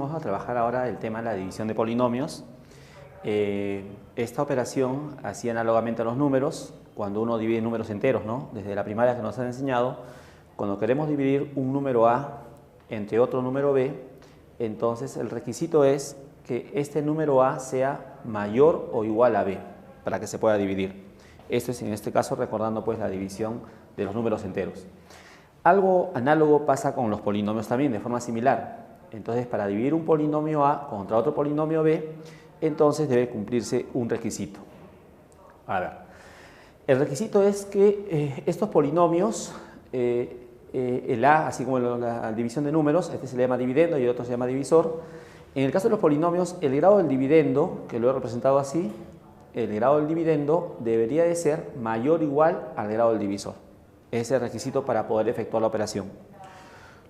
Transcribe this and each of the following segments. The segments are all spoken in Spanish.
vamos a trabajar ahora el tema de la división de polinomios. Esta operación, así análogamente a los números, cuando uno divide números enteros, ¿no? Desde la primaria que nos han enseñado, cuando queremos dividir un número A entre otro número B, entonces el requisito es que este número A sea mayor o igual a B para que se pueda dividir. Esto es en este caso recordando pues la división de los números enteros. Algo análogo pasa con los polinomios también, de forma similar. Entonces, para dividir un polinomio A contra otro polinomio B, entonces debe cumplirse un requisito. A ver, el requisito es que estos polinomios, el A, así como la división de números, este se le llama dividendo y el otro se llama divisor. En el caso de los polinomios, el grado del dividendo, que lo he representado así, el grado del dividendo debería de ser mayor o igual al grado del divisor. Ese es el requisito para poder efectuar la operación.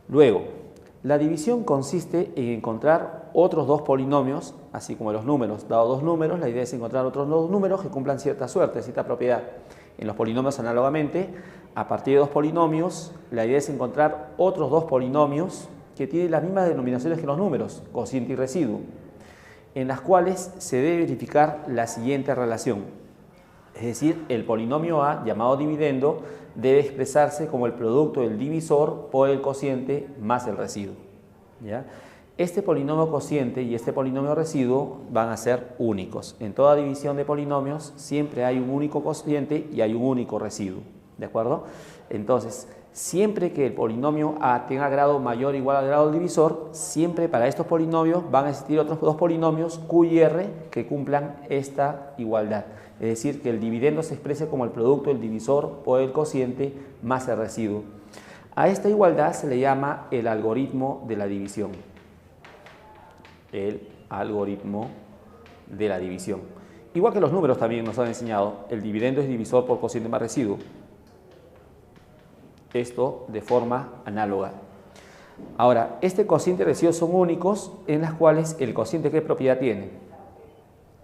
Luego, la división consiste en encontrar otros dos polinomios, así como los números. Dado dos números, la idea es encontrar otros dos números que cumplan cierta suerte, cierta propiedad. En los polinomios, análogamente, a partir de dos polinomios, la idea es encontrar otros dos polinomios que tienen las mismas denominaciones que los números, cociente y residuo, en las cuales se debe verificar la siguiente relación. Es decir, el polinomio A, llamado dividendo, debe expresarse como el producto del divisor por el cociente más el residuo, ¿ya? Este polinomio cociente y este polinomio residuo van a ser únicos. En toda división de polinomios siempre hay un único cociente y hay un único residuo, ¿de acuerdo? Entonces, siempre que el polinomio A tenga grado mayor o igual al grado del divisor, siempre para estos polinomios van a existir otros dos polinomios Q y R que cumplan esta igualdad. Es decir, que el dividendo se exprese como el producto del divisor por el cociente más el residuo. A esta igualdad se le llama el algoritmo de la división. El algoritmo de la división. Igual que los números también nos han enseñado, el dividendo es divisor por cociente más residuo. Esto de forma análoga. Ahora, este cociente y residuo son únicos en las cuales el cociente, ¿qué propiedad tiene?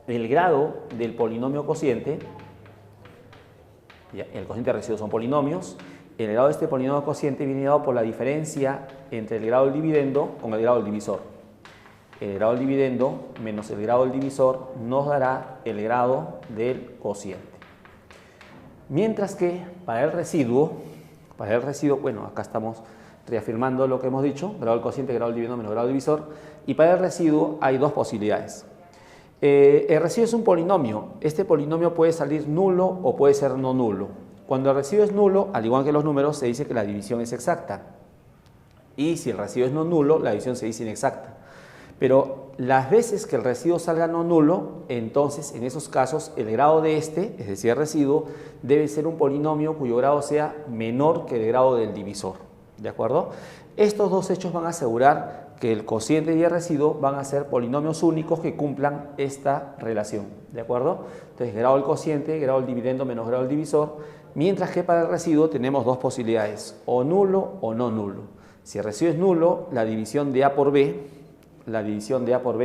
El grado del polinomio cociente, el cociente y el residuo son polinomios, el grado de este polinomio cociente viene dado por la diferencia entre el grado del dividendo con el grado del divisor. El grado del dividendo menos el grado del divisor nos dará el grado del cociente. Mientras que para el residuo, bueno, acá estamos reafirmando lo que hemos dicho, grado del cociente, grado del dividendo menos grado del divisor, y para el residuo hay dos posibilidades. El residuo es un polinomio. Este polinomio puede salir nulo o puede ser no nulo. Cuando el residuo es nulo, al igual que los números, se dice que la división es exacta. Y si el residuo es no nulo, la división se dice inexacta. Pero las veces que el residuo salga no nulo, entonces en esos casos el grado de este, es decir, el residuo, debe ser un polinomio cuyo grado sea menor que el grado del divisor. ¿De acuerdo? Estos dos hechos van a asegurar que el cociente y el residuo van a ser polinomios únicos que cumplan esta relación, ¿de acuerdo? Entonces, grado del cociente, grado del dividendo menos grado del divisor, mientras que para el residuo tenemos dos posibilidades, o nulo o no nulo. Si el residuo es nulo, la división de A por B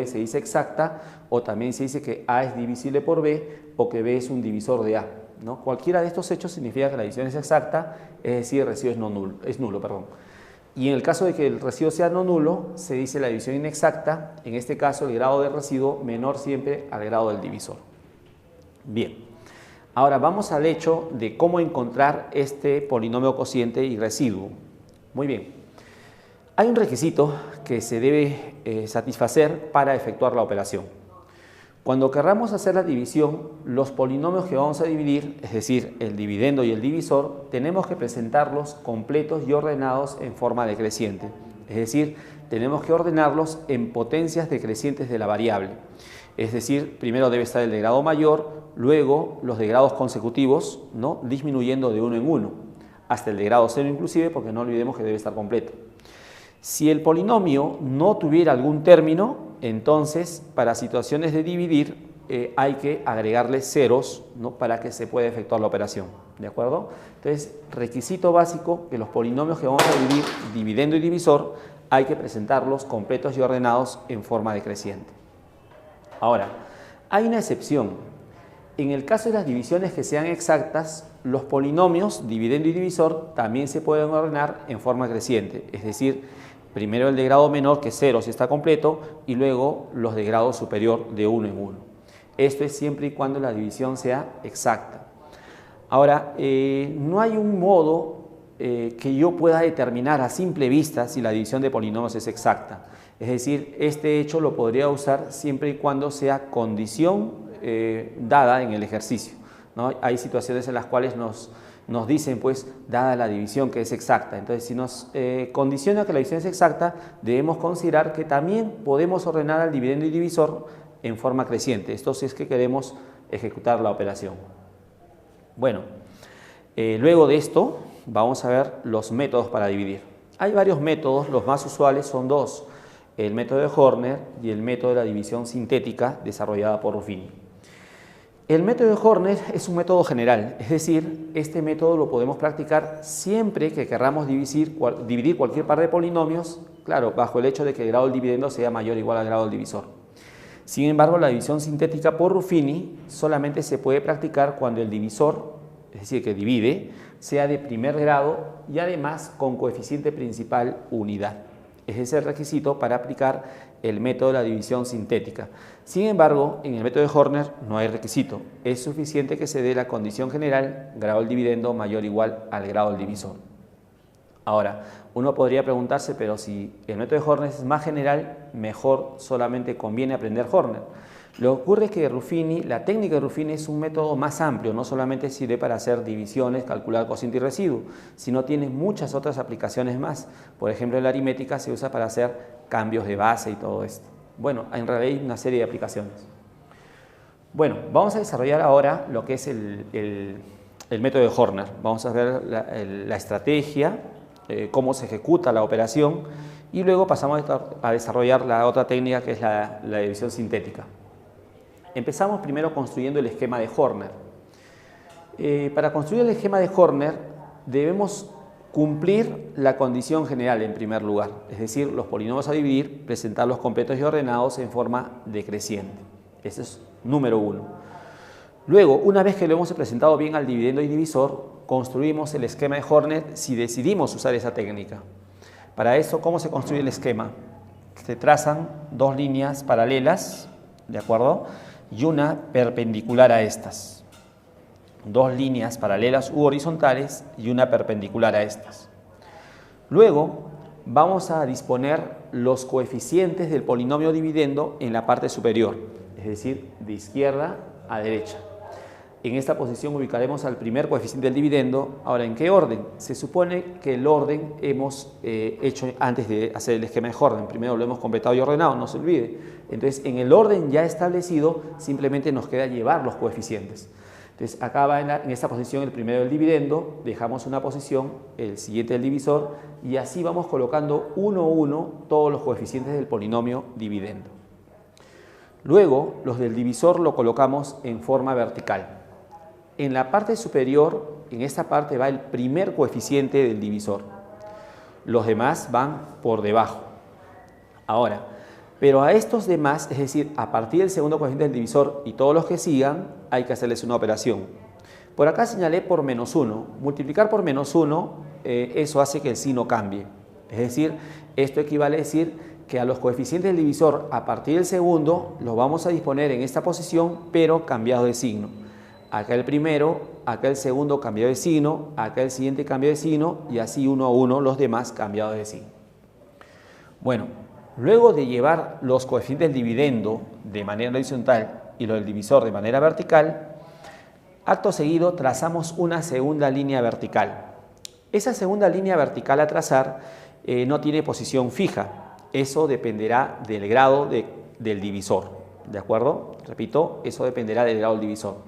se dice exacta, o también se dice que A es divisible por B, o que B es un divisor de A, ¿no? Cualquiera de estos hechos significa que la división es exacta, es decir, el residuo es nulo. Y en el caso de que el residuo sea no nulo, se dice la división inexacta, en este caso el grado del residuo menor siempre al grado del divisor. Bien, ahora vamos al hecho de cómo encontrar este polinomio cociente y residuo. Muy bien, hay un requisito que se debe satisfacer para efectuar la operación. Cuando querramos hacer la división, los polinomios que vamos a dividir, es decir, el dividendo y el divisor, tenemos que presentarlos completos y ordenados en forma decreciente. Es decir, tenemos que ordenarlos en potencias decrecientes de la variable. Es decir, primero debe estar el de grado mayor, luego los de grados consecutivos, ¿no? Disminuyendo de uno en uno, hasta el de grado cero inclusive, porque no olvidemos que debe estar completo. Si el polinomio no tuviera algún término, entonces para situaciones de dividir hay que agregarle ceros, ¿no? Para que se pueda efectuar la operación, ¿de acuerdo? Entonces, requisito básico que los polinomios que vamos a dividir, dividendo y divisor, hay que presentarlos completos y ordenados en forma decreciente. Ahora, hay una excepción. En el caso de las divisiones que sean exactas, los polinomios, dividendo y divisor, también se pueden ordenar en forma creciente, es decir, Primero el de grado menor, que es 0 si está completo, y luego los de grado superior de 1 en 1. Esto es siempre y cuando la división sea exacta. Ahora, no hay un modo que yo pueda determinar a simple vista si la división de polinomios es exacta. Es decir, este hecho lo podría usar siempre y cuando sea condición dada en el ejercicio, ¿no? Hay situaciones en las cuales nos dicen, pues, dada la división que es exacta. Entonces, si nos condiciona que la división es exacta, debemos considerar que también podemos ordenar al dividendo y divisor en forma creciente. Esto si es que queremos ejecutar la operación. Bueno, luego de esto vamos a ver los métodos para dividir. Hay varios métodos, los más usuales son dos: el método de Horner y el método de la división sintética desarrollada por Ruffini. El método de Horner es un método general, es decir, este método lo podemos practicar siempre que querramos dividir cualquier par de polinomios, claro, bajo el hecho de que el grado del dividendo sea mayor o igual al grado del divisor. Sin embargo, la división sintética por Ruffini solamente se puede practicar cuando el divisor, es decir, que divide, sea de primer grado y además con coeficiente principal unidad. Ese es el requisito para aplicar el método de la división sintética. Sin embargo, en el método de Horner no hay requisito. Es suficiente que se dé la condición general, grado del dividendo mayor o igual al grado del divisor. Ahora, uno podría preguntarse, pero si el método de Horner es más general, mejor solamente conviene aprender Horner. Lo que ocurre es que la técnica de Ruffini es un método más amplio, no solamente sirve para hacer divisiones, calcular cociente y residuo, sino tiene muchas otras aplicaciones más. Por ejemplo, en la aritmética se usa para hacer cambios de base y todo esto. Bueno, en realidad hay una serie de aplicaciones. Bueno, vamos a desarrollar ahora lo que es el método de Horner. Vamos a ver la estrategia, cómo se ejecuta la operación, y luego pasamos a desarrollar la otra técnica, que es la división sintética. Empezamos primero construyendo el esquema de Horner. Para construir el esquema de Horner debemos cumplir la condición general en primer lugar, es decir, los polinomios a dividir, presentarlos completos y ordenados en forma decreciente. Ese es número 1. Luego, una vez que lo hemos presentado bien al dividendo y divisor, construimos el esquema de Horner si decidimos usar esa técnica. Para eso, ¿cómo se construye el esquema? Se trazan dos líneas paralelas, ¿de acuerdo?, y una perpendicular a estas. Dos líneas paralelas u horizontales y una perpendicular a estas. Luego vamos a disponer los coeficientes del polinomio dividendo en la parte superior, es decir, de izquierda a derecha. En esta posición ubicaremos al primer coeficiente del dividendo. Ahora, ¿en qué orden? Se supone que el orden hemos hecho antes de hacer el esquema de Horner. Primero lo hemos completado y ordenado, no se olvide. Entonces, en el orden ya establecido, simplemente nos queda llevar los coeficientes. Entonces, acá va en esta posición el primero del dividendo, dejamos una posición, el siguiente del divisor, y así vamos colocando uno a uno todos los coeficientes del polinomio dividendo. Luego, los del divisor lo colocamos en forma vertical. En la parte superior, en esta parte va el primer coeficiente del divisor. Los demás van por debajo. Ahora, pero a estos demás, es decir, a partir del segundo coeficiente del divisor y todos los que sigan, hay que hacerles una operación. Por acá señalé por menos 1. Multiplicar por menos 1, eso hace que el signo cambie. Es decir, esto equivale a decir que a los coeficientes del divisor a partir del segundo los vamos a disponer en esta posición, pero cambiados de signo. Acá el primero, acá el segundo cambiado de signo, acá el siguiente cambio de signo y así uno a uno los demás cambiados de signo. Bueno, luego de llevar los coeficientes del dividendo de manera horizontal y los del divisor de manera vertical, acto seguido trazamos una segunda línea vertical. Esa segunda línea vertical a trazar no tiene posición fija, eso dependerá del grado del divisor, ¿de acuerdo? Repito, eso dependerá del grado del divisor.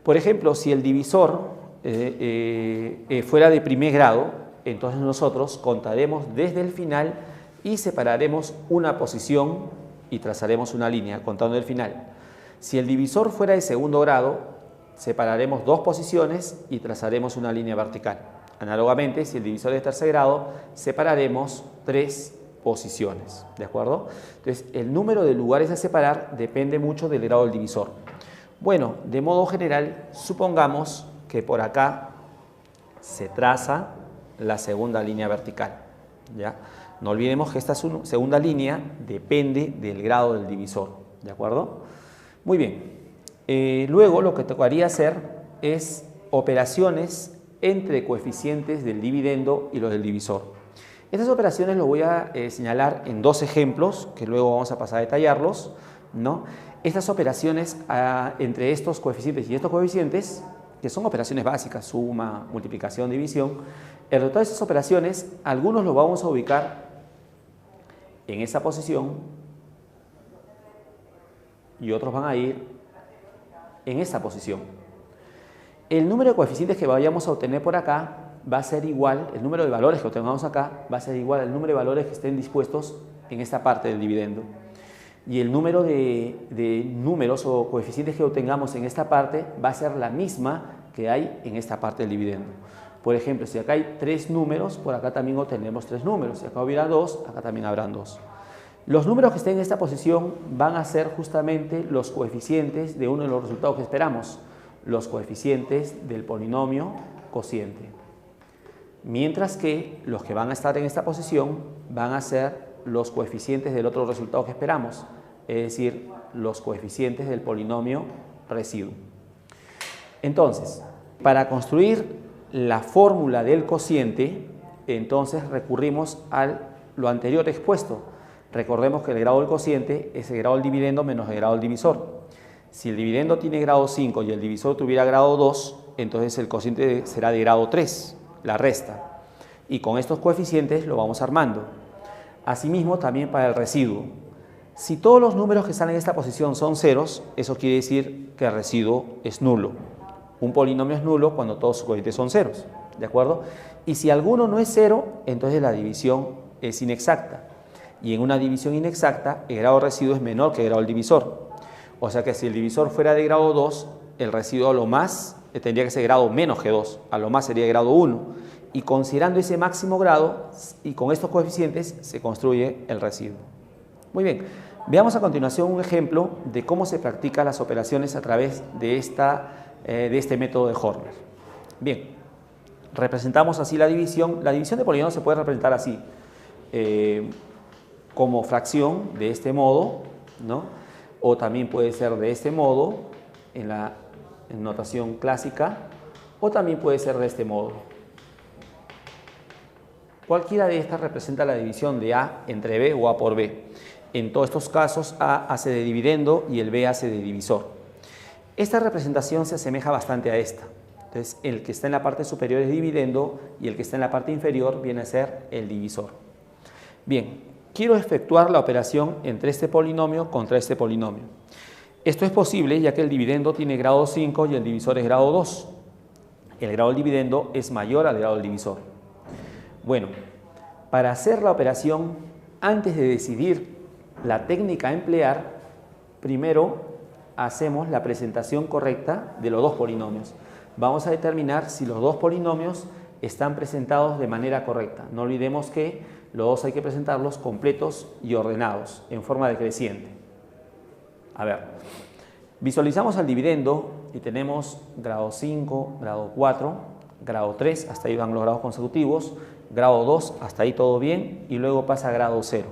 Por ejemplo, si el divisor fuera de primer grado, entonces nosotros contaremos desde el final y separaremos una posición y trazaremos una línea contando el final. Si el divisor fuera de segundo grado, separaremos dos posiciones y trazaremos una línea vertical. Análogamente, si el divisor es de tercer grado, separaremos tres posiciones, ¿de acuerdo? Entonces, el número de lugares a separar depende mucho del grado del divisor. Bueno, de modo general, supongamos que por acá se traza la segunda línea vertical, ¿ya? No olvidemos que esta segunda línea depende del grado del divisor, ¿de acuerdo? Muy bien. Luego lo que tocaría hacer es operaciones entre coeficientes del dividendo y los del divisor. Estas operaciones lo voy a señalar en dos ejemplos, que luego vamos a pasar a detallarlos, ¿no? Estas operaciones entre estos coeficientes y estos coeficientes, que son operaciones básicas, suma, multiplicación, división, el resultado de estas operaciones, algunos los vamos a ubicar en esa posición y otros van a ir en esa posición. El número de coeficientes que vayamos a obtener por acá va a ser igual, el número de valores que obtengamos acá va a ser igual al número de valores que estén dispuestos en esta parte del dividendo. Y el número de números o coeficientes que obtengamos en esta parte va a ser la misma que hay en esta parte del dividendo. Por ejemplo, si acá hay 3 números, por acá también obtenemos 3 números. Si acá hubiera 2, acá también habrán 2. Los números que estén en esta posición van a ser justamente los coeficientes de uno de los resultados que esperamos, los coeficientes del polinomio cociente. Mientras que los que van a estar en esta posición van a ser los coeficientes del otro resultado que esperamos, es decir, los coeficientes del polinomio residuo. Entonces, para construir la fórmula del cociente, entonces recurrimos a lo anterior expuesto. Recordemos que el grado del cociente es el grado del dividendo menos el grado del divisor. Si el dividendo tiene grado 5 y el divisor tuviera grado 2, entonces el cociente será de grado 3, la resta. Y con estos coeficientes lo vamos armando. Asimismo, también para el residuo. Si todos los números que están en esta posición son ceros, eso quiere decir que el residuo es nulo. Un polinomio es nulo cuando todos sus coeficientes son ceros, ¿de acuerdo? Y si alguno no es cero, entonces la división es inexacta. Y en una división inexacta, el grado residuo es menor que el grado del divisor. O sea que si el divisor fuera de grado 2, el residuo a lo más tendría que ser grado menos que 2, a lo más sería grado 1. Y considerando ese máximo grado y con estos coeficientes se construye el residuo. Muy bien, veamos a continuación un ejemplo de cómo se practican las operaciones a través de este método de Horner. Bien, representamos así la división. La división de polinomios se puede representar así, como fracción de este modo, ¿no? O también puede ser de este modo, en notación clásica, o también puede ser de este modo. Cualquiera de estas representa la división de A entre B o A por B. En todos estos casos, A hace de dividendo y el B hace de divisor. Esta representación se asemeja bastante a esta. Entonces, el que está en la parte superior es dividendo y el que está en la parte inferior viene a ser el divisor. Bien, quiero efectuar la operación entre este polinomio contra este polinomio. Esto es posible ya que el dividendo tiene grado 5 y el divisor es grado 2. El grado del dividendo es mayor al grado del divisor. Bueno, para hacer la operación, antes de decidir la técnica a emplear, primero hacemos la presentación correcta de los dos polinomios. Vamos a determinar si los dos polinomios están presentados de manera correcta. No olvidemos que los dos hay que presentarlos completos y ordenados, en forma decreciente. A ver, visualizamos al dividendo y tenemos grado 5, grado 4, grado 3, hasta ahí van los grados consecutivos, grado 2, hasta ahí todo bien, y luego pasa a grado 0.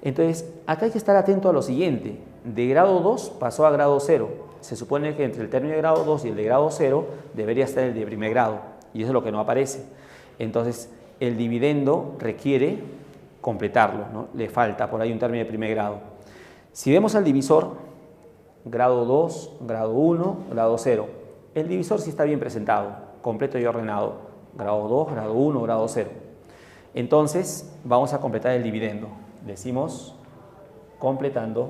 Entonces, acá hay que estar atento a lo siguiente. De grado 2 pasó a grado 0. Se supone que entre el término de grado 2 y el de grado 0 debería estar el de primer grado, y eso es lo que no aparece. Entonces, el dividendo requiere completarlo, ¿no? Le falta por ahí un término de primer grado. Si vemos al divisor, grado 2, grado 1, grado 0. El divisor sí está bien presentado, completo y ordenado. Grado 2, grado 1, grado 0. Entonces, vamos a completar el dividendo. Decimos completando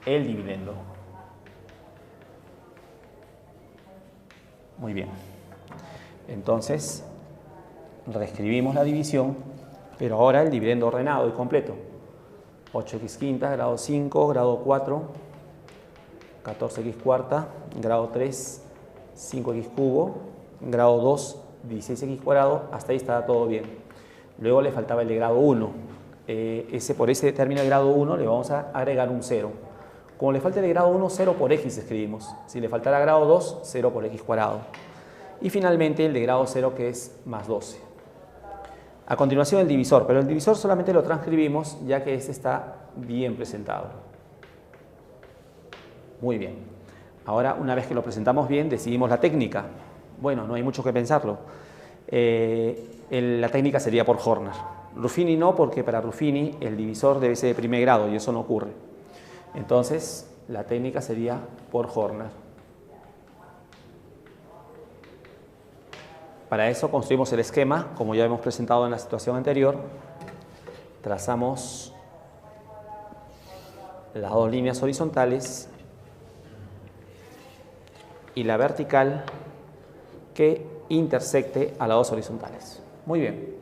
el dividendo. Muy bien. Entonces, reescribimos la división, pero ahora el dividendo ordenado y completo. 8x quinta, grado 5, grado 4, 14x cuarta, grado 3, 5x cubo, grado 2, 16x cuadrado, hasta ahí estaba todo bien. Luego le faltaba el de grado 1. Por ese término de grado 1 le vamos a agregar un 0. Como le falta el de grado 1, 0 por x escribimos. Si le faltara grado 2, 0 por x cuadrado. Y finalmente el de grado 0, que es más 12. A continuación el divisor, pero el divisor solamente lo transcribimos ya que este está bien presentado. Muy bien. Ahora, una vez que lo presentamos bien, decidimos la técnica. Bueno, no hay mucho que pensarlo. La técnica sería por Horner. Ruffini no, porque para Ruffini el divisor debe ser de primer grado y eso no ocurre. Entonces, la técnica sería por Horner. Para eso construimos el esquema, como ya hemos presentado en la situación anterior. Trazamos las dos líneas horizontales y la vertical que intersecte a las dos horizontales. Muy bien.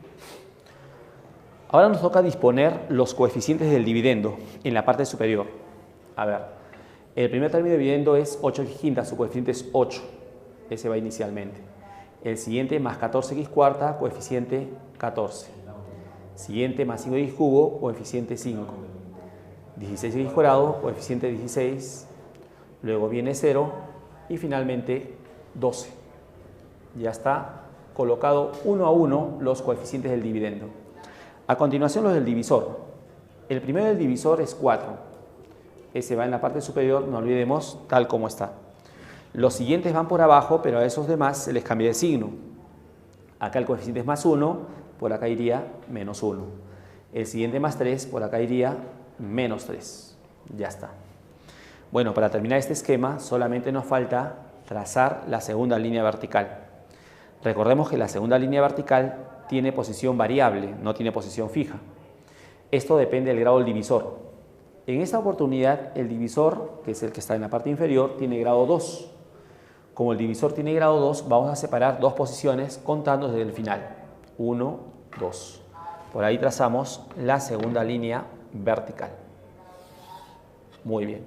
Ahora nos toca disponer los coeficientes del dividendo en la parte superior. A ver, el primer término de dividendo es 8x quinta, su coeficiente es 8. Ese va inicialmente. El siguiente más 14x cuarta, coeficiente 14. Siguiente más 5x cubo, coeficiente 5. 16x cuadrado, coeficiente 16. Luego viene 0 y finalmente 12. Ya está colocado uno a uno los coeficientes del dividendo. A continuación los del divisor. El primero del divisor es 4. Ese va en la parte superior, no olvidemos, tal como está. Los siguientes van por abajo, pero a esos demás se les cambia de signo. Acá el coeficiente es más 1, por acá iría menos 1. El siguiente más 3, por acá iría menos 3. Ya está. Bueno, para terminar este esquema solamente nos falta trazar la segunda línea vertical. Recordemos que la segunda línea vertical tiene posición variable, no tiene posición fija. Esto depende del grado del divisor. En esta oportunidad el divisor, que es el que está en la parte inferior, tiene grado 2. Como el divisor tiene grado 2, vamos a separar dos posiciones contando desde el final. 1, 2. Por ahí trazamos la segunda línea vertical. Muy bien.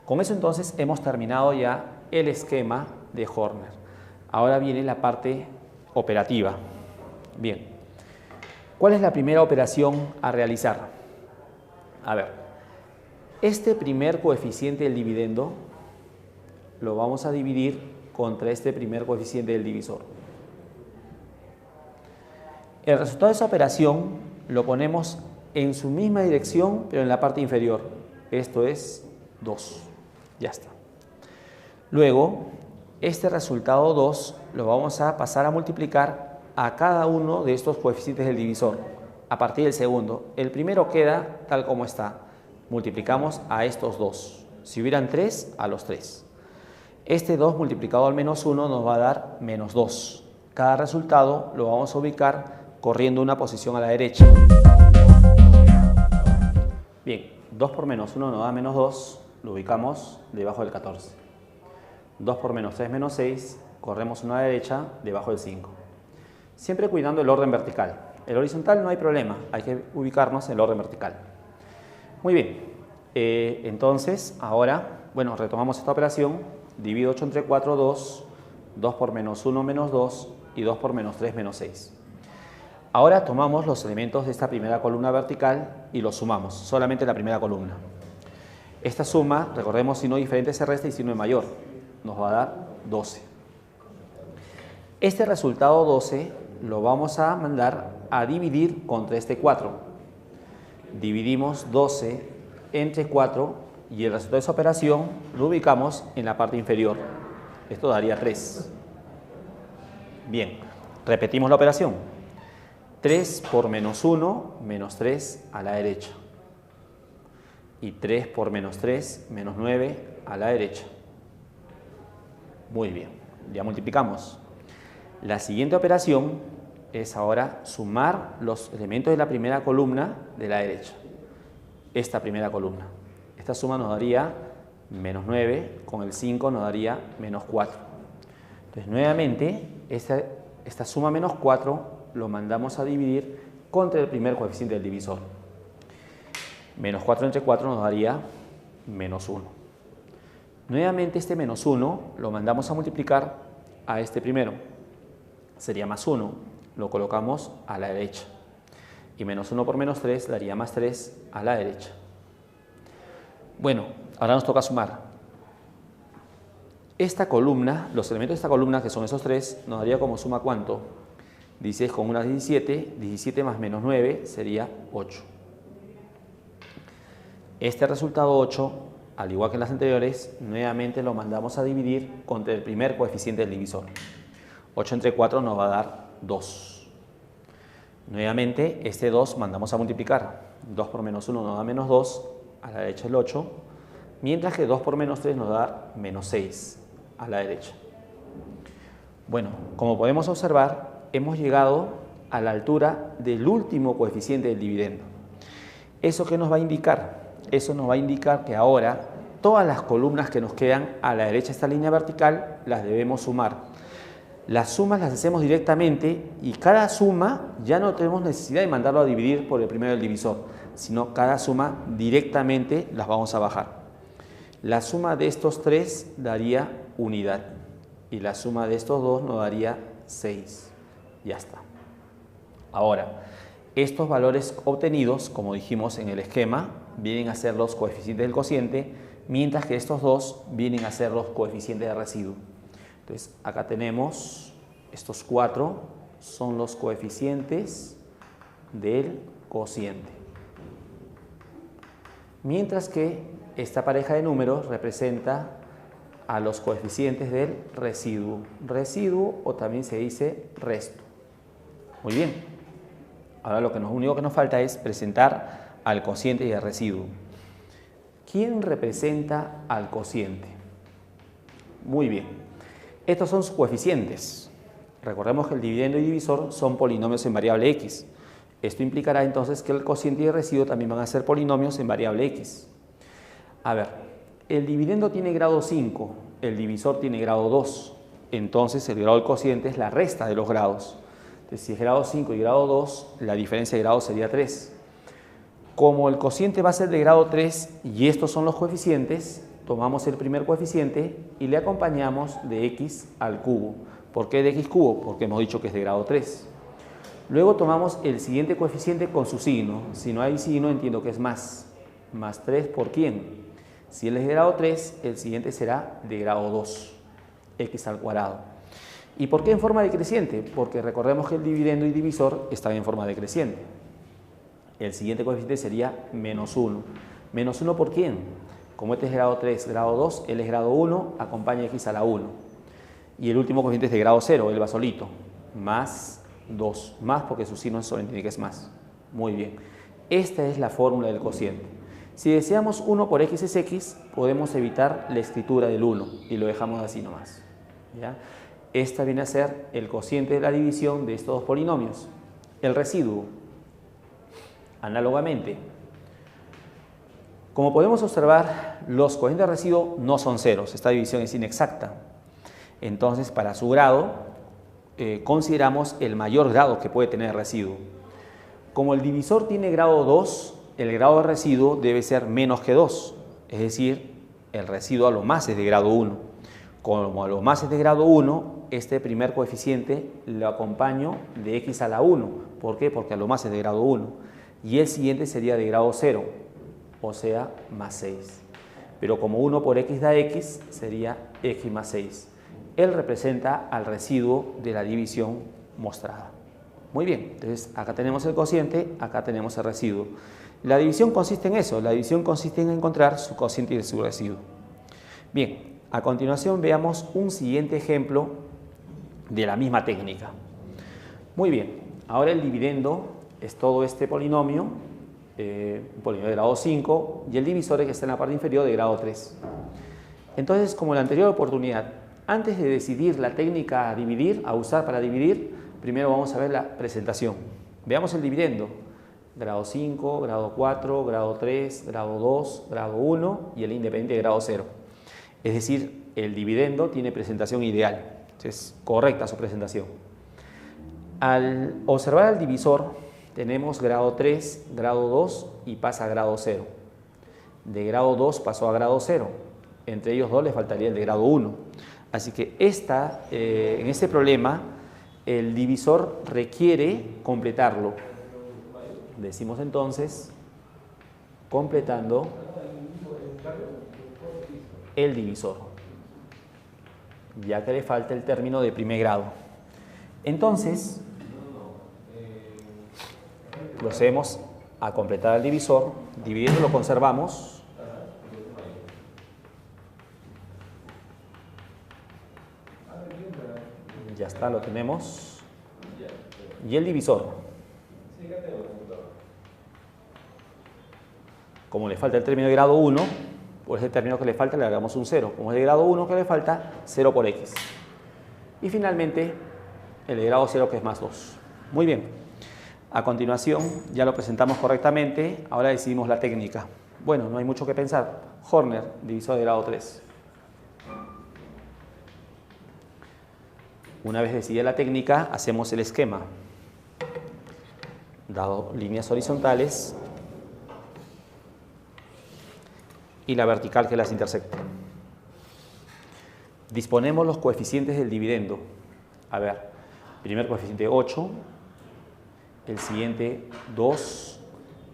Con eso entonces hemos terminado ya el esquema de Horner. Ahora viene la parte operativa. Bien. ¿Cuál es la primera operación a realizar? A ver, este primer coeficiente del dividendo lo vamos a dividir contra este primer coeficiente del divisor. El resultado de esa operación lo ponemos en su misma dirección, pero en la parte inferior. Esto es 2. Ya está. Luego, este resultado 2 lo vamos a pasar a multiplicar a cada uno de estos coeficientes del divisor a partir del segundo. El primero queda tal como está. Multiplicamos a estos dos. Si hubieran 3, a los 3. Este 2 multiplicado al menos 1 nos va a dar menos 2. Cada resultado lo vamos a ubicar corriendo una posición a la derecha. Bien, 2 por menos 1 nos da menos 2, lo ubicamos debajo del 14. 2 por menos 3 menos 6, corremos una a la derecha debajo del 5. Siempre cuidando el orden vertical. El horizontal no hay problema, hay que ubicarnos en el orden vertical. Muy bien, entonces ahora, bueno, retomamos esta operación. Divido 8 entre 4, 2. 2 por menos 1, menos 2. Y 2 por menos 3, menos 6. Ahora tomamos los elementos de esta primera columna vertical y los sumamos, solamente la primera columna. Esta suma, recordemos, signo diferente se resta y signo de mayor. Nos va a dar 12. Este resultado 12 lo vamos a mandar a dividir contra este 4. Dividimos 12 entre 4 y el resultado de esa operación lo ubicamos en la parte inferior. Esto daría 3. Bien, repetimos la operación. 3 por menos 1, menos 3 a la derecha. Y 3 por menos 3, menos 9 a la derecha. Muy bien, ya multiplicamos. La siguiente operación es ahora sumar los elementos de la primera columna de la derecha. Esta primera columna. Esta suma nos daría menos 9, con el 5 nos daría menos 4. Entonces, nuevamente, esta suma menos 4 lo mandamos a dividir contra el primer coeficiente del divisor. Menos 4 entre 4 nos daría menos 1. Nuevamente, este menos 1 lo mandamos a multiplicar a este primero. Sería más 1, lo colocamos a la derecha. Y menos 1 por menos 3 daría más 3 a la derecha. Bueno, ahora nos toca sumar. Esta columna, los elementos de esta columna, que son esos tres, nos daría como suma ¿cuánto? 16 con 1 es 17, 17 más menos 9 sería 8. Este resultado 8, al igual que en las anteriores, nuevamente lo mandamos a dividir contra el primer coeficiente del divisor. 8 entre 4 nos va a dar 2. Nuevamente, este 2 mandamos a multiplicar. 2 por menos 1 nos da menos 2, a la derecha el 8, mientras que 2 por menos 3 nos da menos 6, a la derecha. Bueno, como podemos observar, hemos llegado a la altura del último coeficiente del dividendo. ¿Eso qué nos va a indicar? Eso nos va a indicar que ahora todas las columnas que nos quedan a la derecha de esta línea vertical las debemos sumar. Las sumas las hacemos directamente y cada suma ya no tenemos necesidad de mandarlo a dividir por el primero del divisor, sino cada suma directamente las vamos a bajar. La suma de estos 3 daría unidad y la suma de estos 2 nos daría 6. Ya está. Ahora, estos valores obtenidos, como dijimos en el esquema, vienen a ser los coeficientes del cociente, mientras que estos dos vienen a ser los coeficientes de residuo. Entonces, acá tenemos estos 4, son los coeficientes del cociente. Mientras que esta pareja de números representa a los coeficientes del residuo. Residuo o también se dice resto. Muy bien. Ahora lo único que nos falta es presentar al cociente y al residuo. ¿Quién representa al cociente? Muy bien. Estos son sus coeficientes. Recordemos que el dividendo y divisor son polinomios en variable x. Esto implicará entonces que el cociente y el residuo también van a ser polinomios en variable x. A ver, el dividendo tiene grado 5, el divisor tiene grado 2. Entonces el grado del cociente es la resta de los grados. Entonces, si es grado 5 y grado 2, la diferencia de grado sería 3. Como el cociente va a ser de grado 3 y estos son los coeficientes, tomamos el primer coeficiente y le acompañamos de x al cubo. ¿Por qué de x cubo? Porque hemos dicho que es de grado 3. Luego tomamos el siguiente coeficiente con su signo. Si no hay signo, entiendo que es más. Más 3 por quién. Si él es de grado 3, el siguiente será de grado 2, x al cuadrado. ¿Y por qué en forma decreciente? Porque recordemos que el dividendo y divisor están en forma decreciente. El siguiente coeficiente sería menos 1. ¿Menos 1 por quién? Como este es grado 3, grado 2, él es grado 1, acompaña x a la 1. Y el último coeficiente es de grado 0, él va solito. Más 2. Más porque su signo entiende que es más. Muy bien. Esta es la fórmula del cociente. Si deseamos 1 por x es x, podemos evitar la escritura del 1 y lo dejamos así nomás. ¿Ya? Esta viene a ser el cociente de la división de estos dos polinomios. El residuo. Análogamente, como podemos observar, los cocientes de residuo no son ceros. Esta división es inexacta. Entonces, para su grado, consideramos el mayor grado que puede tener el residuo. Como el divisor tiene grado 2, el grado de residuo debe ser menos que 2. Es decir, el residuo a lo más es de grado 1. Como a lo más es de grado 1, este primer coeficiente lo acompaño de x a la 1. ¿Por qué? Porque a lo más es de grado 1. Y el siguiente sería de grado 0, o sea, más 6. Pero como 1 por x da x, sería x más 6. Él representa al residuo de la división mostrada. Muy bien, entonces acá tenemos el cociente, acá tenemos el residuo. La división consiste en eso, la división consiste en encontrar su cociente y su residuo. Bien, a continuación veamos un siguiente ejemplo de la misma técnica. Muy bien, ahora el dividendo es todo este polinomio, un polinomio de grado 5, y el divisor que está en la parte inferior de grado 3. Entonces, como en la anterior oportunidad, antes de decidir la técnica a dividir, a usar para dividir, primero vamos a ver la presentación. Veamos el dividendo. Grado 5, grado 4, grado 3, grado 2, grado 1 y el independiente de grado 0. Es decir, el dividendo tiene presentación ideal. Es correcta su presentación. Al observar el divisor, tenemos grado 3, grado 2 y pasa a grado 0. De grado 2 pasó a grado 0. Entre ellos dos le faltaría el de grado 1. Así que en este problema, el divisor requiere completarlo. Decimos entonces, completando el divisor. ya que le falta el término de primer grado. Entonces, procedemos a completar el divisor. Dividiendo lo conservamos. Ya está, lo tenemos. Y el divisor. Como le falta el término de grado 1, por ese término que le falta le agregamos un 0. Como es de grado 1 que le falta, 0 por x. Y finalmente, el de grado 0 que es más 2. Muy bien. A continuación, ya lo presentamos correctamente. Ahora decidimos la técnica. Bueno, no hay mucho que pensar. Horner, divisor de grado 3. Una vez decidida la técnica, hacemos el esquema. Dado líneas horizontales y la vertical que las intersecta. Disponemos los coeficientes del dividendo. A ver, primer coeficiente 8, el siguiente 2,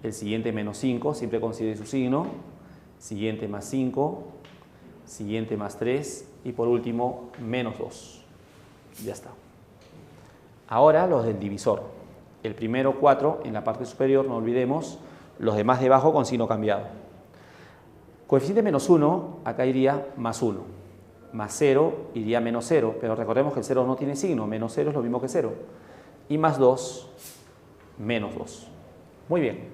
el siguiente menos 5, siempre considere su signo, siguiente más 5, siguiente más 3 y por último menos 2. Ya está. Ahora los del divisor. El primero 4 en la parte superior, no olvidemos, los demás debajo con signo cambiado. Coeficiente menos 1, acá iría más 1. Más 0 iría menos 0, pero recordemos que el 0 no tiene signo, menos 0 es lo mismo que 0. Y más 2, menos 2. Muy bien.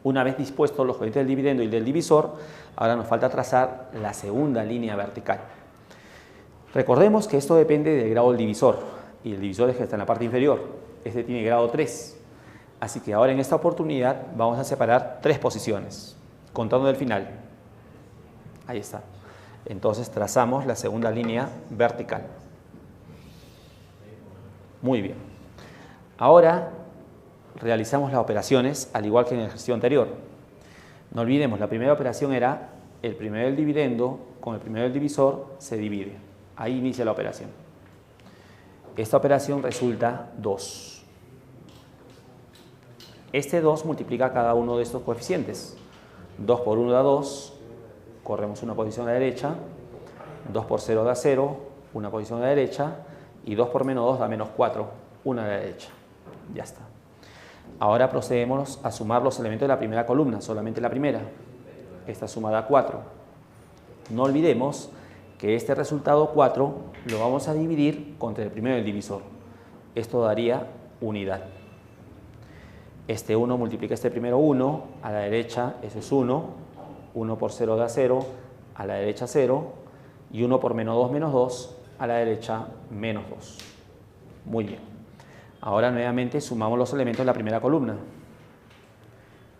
Una vez dispuestos los coeficientes del dividendo y del divisor, ahora nos falta trazar la segunda línea vertical. Recordemos que esto depende del grado del divisor, y el divisor es que está en la parte inferior. Este tiene grado 3. Así que ahora en esta oportunidad vamos a separar 3 posiciones, contando del final. Ahí está. Entonces trazamos la segunda línea vertical. Muy bien. Ahora realizamos las operaciones al igual que en el ejercicio anterior. No olvidemos, la primera operación era el primero del dividendo con el primero del divisor se divide. Ahí inicia la operación. Esta operación resulta 2. Este 2 multiplica cada uno de estos coeficientes. 2 por 1 da 2, corremos una posición a la derecha, 2 por 0 da 0, una posición a la derecha, y 2 por menos 2 da menos 4, una a la derecha. Ya está. Ahora procedemos a sumar los elementos de la primera columna, solamente la primera. Esta suma da 4. No olvidemos que este resultado 4 lo vamos a dividir contra el primero del divisor. Esto daría unidad. Este 1 multiplica este primero 1, a la derecha eso es 1, 1 por 0 da 0, a la derecha 0, y 1 por menos 2, a la derecha menos 2. Muy bien. Ahora nuevamente sumamos los elementos de la primera columna.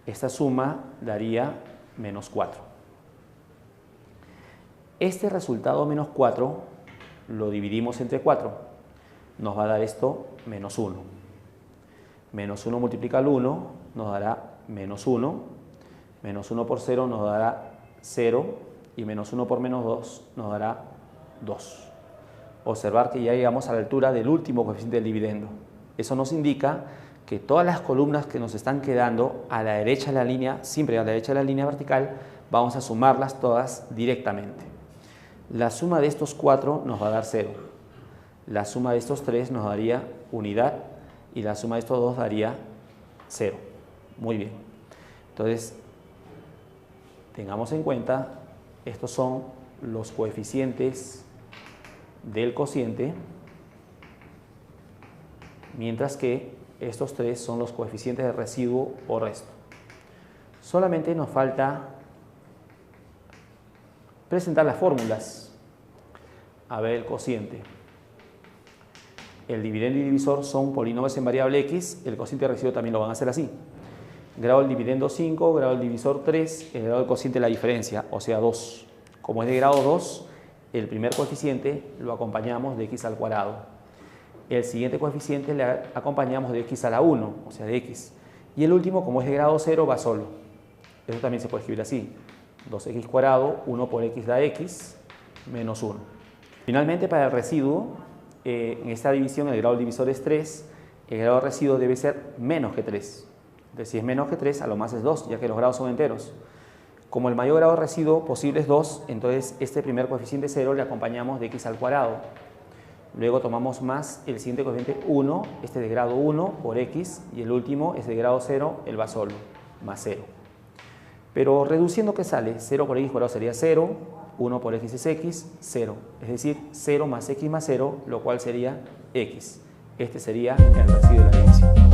Esta suma daría menos 4. Este resultado menos 4 lo dividimos entre 4. Nos va a dar esto menos 1. Menos 1 multiplica el 1, nos dará menos 1. Menos 1 por 0 nos dará 0. Y menos 1 por menos 2 nos dará 2. Observar que ya llegamos a la altura del último coeficiente del dividendo. Eso nos indica que todas las columnas que nos están quedando a la derecha de la línea, siempre a la derecha de la línea vertical, vamos a sumarlas todas directamente. La suma de estos 4 nos va a dar 0. La suma de estos 3 nos daría unidad y la suma de estos 2 daría 0. Muy bien. Entonces, tengamos en cuenta, estos son los coeficientes del cociente, mientras que estos 3 son los coeficientes de residuo o resto. Solamente nos falta presentar las fórmulas. A ver, el cociente. El dividendo y divisor son polinomios en variable x, el cociente de residuo también lo van a hacer así. Grado del dividendo 5, grado del divisor 3, el grado del cociente la diferencia, o sea 2. Como es de grado 2, el primer coeficiente lo acompañamos de x al cuadrado. El siguiente coeficiente le acompañamos de x a la 1, o sea de x. Y el último, como es de grado 0, va solo. Eso también se puede escribir así. 2x cuadrado, 1 por x da x, menos 1. Finalmente, para el residuo, en esta división el grado del divisor es 3, el grado del residuo debe ser menos que 3. Entonces, si es menos que 3, a lo más es 2, ya que los grados son enteros. Como el mayor grado de residuo posible es 2, entonces este primer coeficiente 0 le acompañamos de x al cuadrado. Luego tomamos más el siguiente coeficiente 1, este de grado 1 por x, y el último es de grado 0, él va solo, más 0. Pero reduciendo, ¿qué sale? 0 por x cuadrado sería 0, 1 por x es x, 0. Es decir, 0 más x más 0, lo cual sería x. Este sería el residuo de la división.